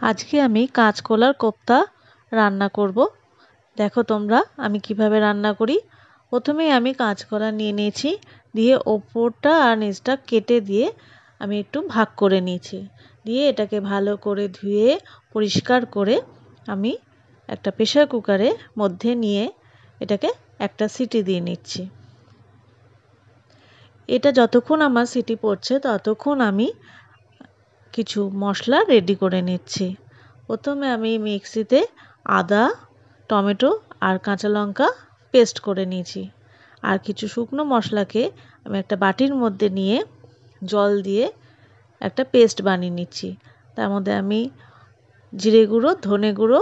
আজকে আমি কাঁচকলার কোপ্তা রান্না করব। দেখো তোমরা আমি কিভাবে রান্না করি। প্রথমেই আমি কাঁচকলা নিয়ে নিয়েছি, দিয়ে ওপরটা আর নিচটা কেটে দিয়ে আমি একটু ভাগ করে নিয়েছি। দিয়ে এটাকে ভালো করে ধুয়ে পরিষ্কার করে আমি একটা প্রেসার কুকারের মধ্যে নিয়ে এটাকে একটা সিটি দিয়ে নিচ্ছি। এটা যতক্ষণ আমার সিটি পড়ছে ততক্ষণ আমি কিছু মশলা রেডি করে নিচ্ছি। প্রথমে আমি মিক্সিতে আদা, টমেটো আর কাঁচা লঙ্কা পেস্ট করে নিয়েছি। আর কিছু শুকনো মশলাকে আমি একটা বাটির মধ্যে নিয়ে জল দিয়ে একটা পেস্ট বানিয়ে নিচ্ছি। তার মধ্যে আমি জিরে গুঁড়ো, ধনে গুঁড়ো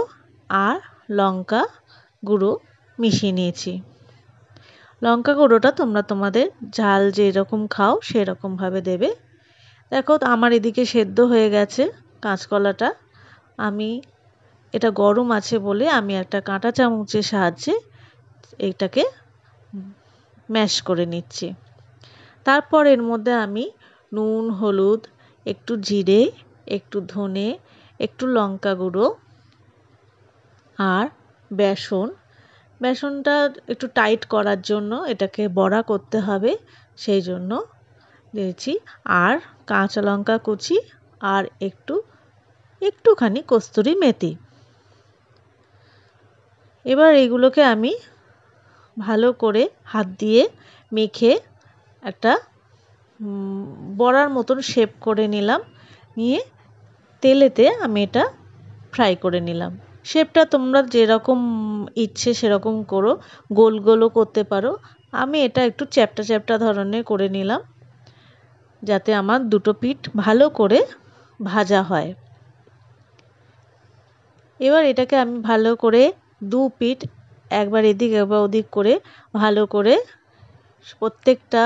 আর লঙ্কা গুঁড়ো মিশিয়ে নিয়েছি। লঙ্কা গুঁড়োটা তোমরা তোমাদের ঝাল যেরকম খাও সেরকমভাবে দেবে। দেখো আমার এদিকে সেদ্ধ হয়ে গেছে কাঁচকলাটা। আমি এটা গরম আছে বলে আমি একটা কাঁটা চামচের সাহায্যে এটাকে ম্যাশ করে নিচ্ছি। তারপর এর মধ্যে আমি নুন, হলুদ, একটু জিরে, একটু ধনে, একটু লঙ্কা গুঁড়ো আর বেসনটা একটু টাইট করার জন্য এটাকে বড়া করতে হবে, সেই জন্য দিয়েছি। আর কাঁচা লঙ্কা কুচি আর একটুখানি কস্তুরি মেথি। এবার এইগুলোকে আমি ভালো করে হাত দিয়ে মেখে একটা বড়ার মতন শেপ করে নিলাম। নিয়ে তেলেতে আমি এটা ফ্রাই করে নিলাম। শেপটা তোমরা যেরকম ইচ্ছে সেরকম করো, গোল গোলও করতে পারো। আমি এটা একটু চ্যাপ্টা চ্যাপ্টা ধরনের করে নিলাম, যাতে আমার দুটো পিঠ ভালো করে ভাজা হয়। এবার এটাকে আমি ভালো করে দু পিঠ একবার এদিক একবার ওদিক করে ভালো করে প্রত্যেকটা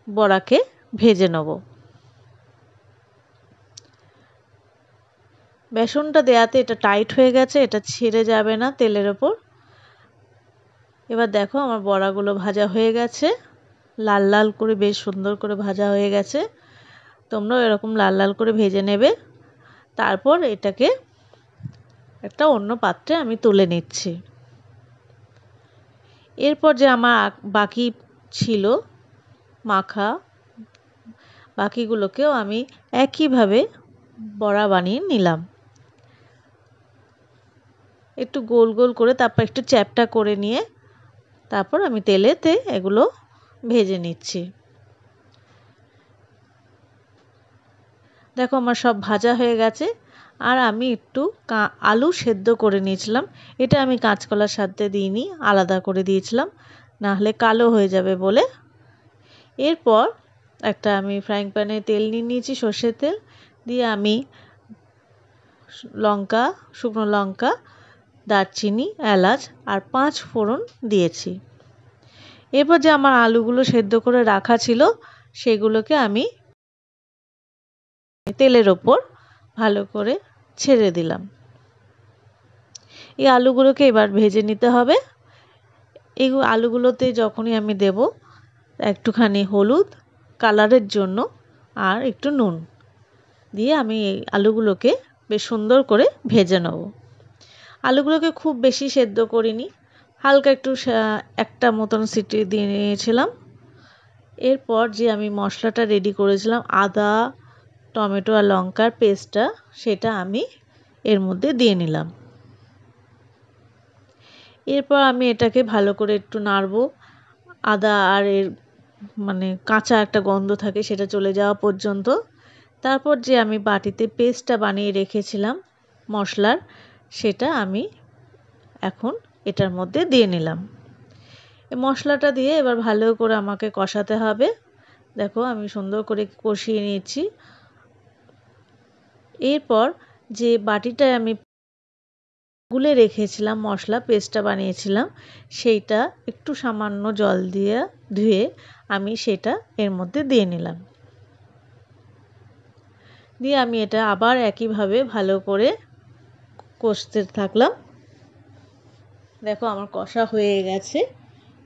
বড়াকে ভেজে নেব। বেসনটা দেওয়াতে এটা টাইট হয়ে গেছে, এটা ছেড়ে যাবে না তেলের ওপর। এবার দেখো আমার বড়াগুলো ভাজা হয়ে গেছে, লাল লাল করে বেশ সুন্দর করে ভাজা হয়ে গেছে। তোমরাও এরকম লাল লাল করে ভেজে নেবে। তারপর এটাকে একটা অন্য পাত্রে আমি তুলে নিচ্ছি। এরপর যে আমার বাকি ছিল মাখা, বাকিগুলোকেও আমি একইভাবে বড়া বানিয়ে নিলাম। একটু গোল গোল করে তারপর একটু চ্যাপ্টা করে নিয়ে তারপর আমি তেলেতে এগুলো ভেজে নিচ্ছি। দেখো আমার সব ভাজা হয়ে গেছে। আর আমি একটু আলু সেদ্ধ করে নিয়েছিলাম, এটা আমি কাঁচকলার সাথে দিইনি, আলাদা করে দিয়েছিলাম, না হলে কালো হয়ে যাবে বলে। এরপর একটা আমি ফ্রাইং প্যানে তেল নিয়ে নিয়েছি, সর্ষের তেল দিয়ে আমি শুকনো লঙ্কা, দারচিনি, এলাচ আর 5 ফোড়ন দিয়েছি। এরপর যে আমার আলুগুলো সেদ্ধ করে রাখা ছিল সেগুলোকে আমি তেলের ওপর ভালো করে ছেড়ে দিলাম। এই আলুগুলোকে এবার ভেজে নিতে হবে। এই আলুগুলোতে যখনই আমি দেব একটুখানি হলুদ কালারের জন্য আর একটু নুন দিয়ে আমি এই আলুগুলোকে বেশ সুন্দর করে ভেজে নেব। আলুগুলোকে খুব বেশি সেদ্ধ করিনি, হালকা একটু একটা মতন সিটি দিয়ে নিয়েছিলাম। এরপর যে আমি মশলাটা রেডি করেছিলাম আদা, টমেটো আর লঙ্কার পেস্টটা, সেটা আমি এর মধ্যে দিয়ে নিলাম। এরপর আমি এটাকে ভালো করে একটু নাড়বো। আদা আর এর কাঁচা একটা গন্ধ থাকে সেটা চলে যাওয়া পর্যন্ত। তারপর যে আমি বাটিতে পেস্টটা বানিয়ে রেখেছিলাম মশলার, সেটা আমি এখন এটার মধ্যে দিয়ে নিলাম। এই মশলাটা দিয়ে এবার ভালো করে আমাকে কষাতে হবে। দেখো আমি সুন্দর করে কষিয়ে নিয়েছি। এরপর যে বাটিটায় আমি গুলে রেখেছিলাম মশলা পেস্টটা বানিয়েছিলাম, সেইটা একটু সামান্য জল দিয়ে ধুয়ে আমি সেটা এর মধ্যে দিয়ে নিলাম। দিয়ে আমি এটা আবার একইভাবে ভালো করে কষতে থাকলাম। দেখো আমার কষা হয়ে গেছে,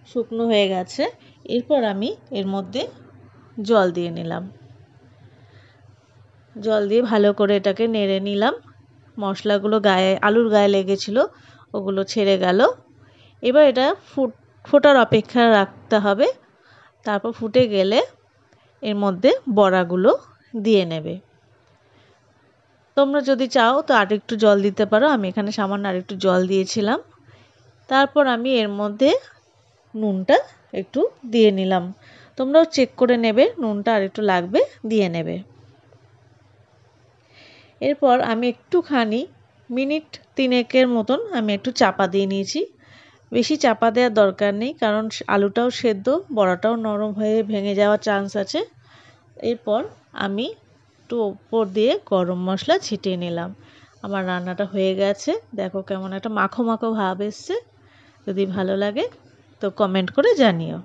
শুকনো হয়ে গেছে। এরপর আমি এর মধ্যে জল দিয়ে নিলাম। জল দিয়ে ভালো করে এটাকে নেড়ে নিলাম। মশলাগুলো আলুর গায়ে লেগেছিল ওগুলো ছেড়ে গেল। এবার এটা ফোটার অপেক্ষা রাখতে হবে। তারপর ফুটে গেলে এর মধ্যে বড়াগুলো দিয়ে নেবে। তোমরা যদি চাও তো আরেকটু জল দিতে পারো, আমি এখানে সামান্য আরেকটু জল দিয়েছিলাম। তারপর আমি এর মধ্যে নুনটা একটু দিয়ে নিলাম। তোমরাও চেক করে নেবে, নুনটা আরেকটু লাগবে দিয়ে নেবে। এরপর আমি একটুখানি মিনিট 3 মতন আমি একটু চাপা দিয়ে নিয়েছি। বেশি চাপা দেওয়ার দরকার নেই, কারণ আলুটাও সেদ্ধ, বড়াটাও নরম হয়ে ভেঙে যাওয়ার চান্স আছে। এরপর আমি একটু ওপর দিয়ে গরম মশলা ছিটিয়ে নিলাম। আমার রান্নাটা হয়ে গেছে, দেখো কেমন একটা মাখো মাখো ভাব এসছে। যদি ভালো লাগে তো কমেন্ট করে জানিও।